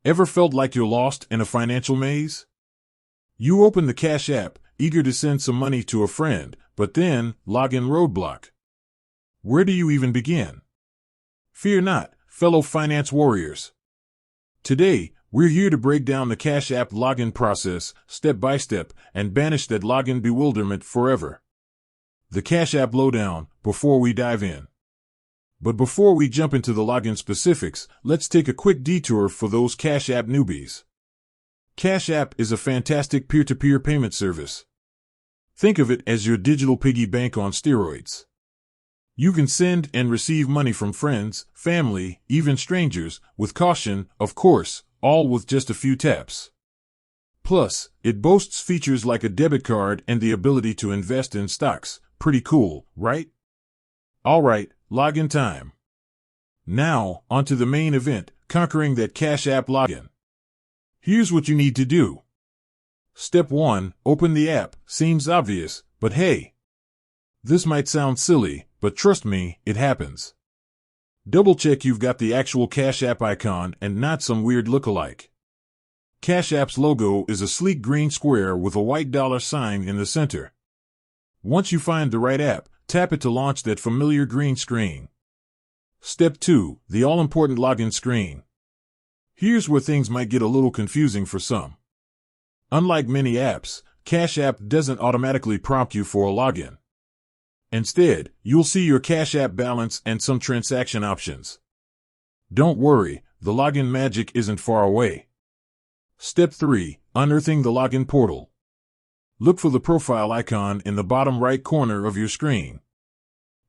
Ever felt like you're lost in a financial maze? You open the Cash app, eager to send some money to a friend, but then, login roadblock. Where do you even begin? Fear not, fellow finance warriors. Today, we're here to break down the Cash app login process, step by step, and banish that login bewilderment forever. The Cash app lowdown, before we dive in. But before we jump into the login specifics, let's take a quick detour for those Cash app newbies. Cash app is a fantastic peer-to-peer payment service. Think of it as your digital piggy bank on steroids. You can send and receive money from friends, family, even strangers, with caution, of course, all with just a few taps. Plus, it boasts features like a debit card and the ability to invest in stocks. Pretty cool, right? Alright, login time. Now, onto the main event, conquering that Cash app login. Here's what you need to do. Step 1, open the app. Seems obvious, but hey. This might sound silly, but trust me, it happens. Double check you've got the actual Cash app icon and not some weird lookalike. Cash app's logo is a sleek green square with a white $sign in the center. Once you find the right app, tap it to launch that familiar green screen. Step 2, the all-important login screen. Here's where things might get a little confusing for some. Unlike many apps, Cash app doesn't automatically prompt you for a login. Instead, you'll see your Cash app balance and some transaction options. Don't worry, the login magic isn't far away. Step 3, unearthing the login portal. Look for the profile icon in the bottom right corner of your screen.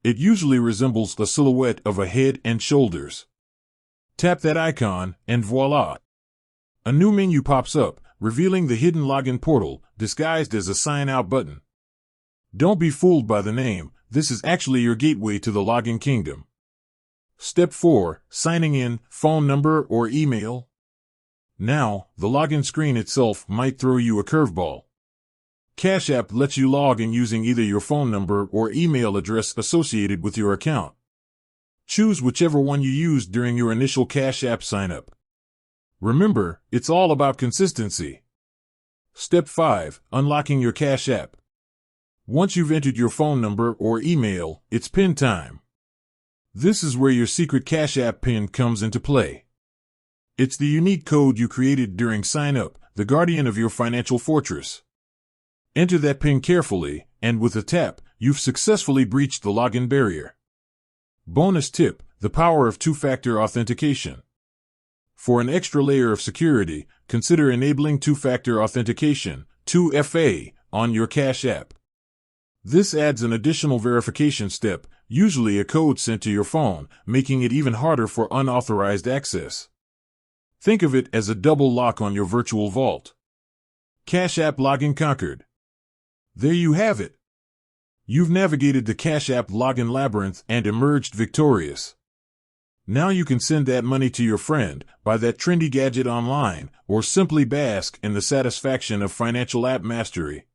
It usually resembles the silhouette of a head and shoulders. Tap that icon, and voila! A new menu pops up, revealing the hidden login portal, disguised as a sign out button. Don't be fooled by the name, this is actually your gateway to the login kingdom. Step 4, signing in, phone number or email. Now, the login screen itself might throw you a curveball. Cash app lets you log in using either your phone number or email address associated with your account. Choose whichever one you used during your initial Cash app sign-up. Remember, it's all about consistency. Step 5, unlocking your Cash app. Once you've entered your phone number or email, it's PIN time. This is where your secret Cash app PIN comes into play. It's the unique code you created during sign-up, the guardian of your financial fortress. Enter that PIN carefully, and with a tap, you've successfully breached the login barrier. Bonus tip, the power of two-factor authentication. For an extra layer of security, consider enabling two-factor authentication, 2FA, on your Cash app. This adds an additional verification step, usually a code sent to your phone, making it even harder for unauthorized access. Think of it as a double lock on your virtual vault. Cash app login conquered. There you have it. You've navigated the Cash app login labyrinth and emerged victorious. Now you can send that money to your friend, buy that trendy gadget online, or simply bask in the satisfaction of financial app mastery.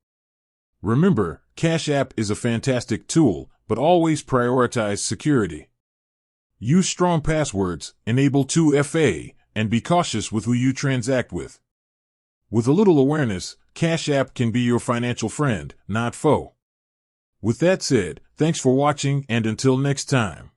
Remember, Cash app is a fantastic tool, but always prioritize security. Use strong passwords, enable 2FA, and be cautious with who you transact with. With a little awareness, Cash app can be your financial friend, not foe. With that said, thanks for watching, and until next time.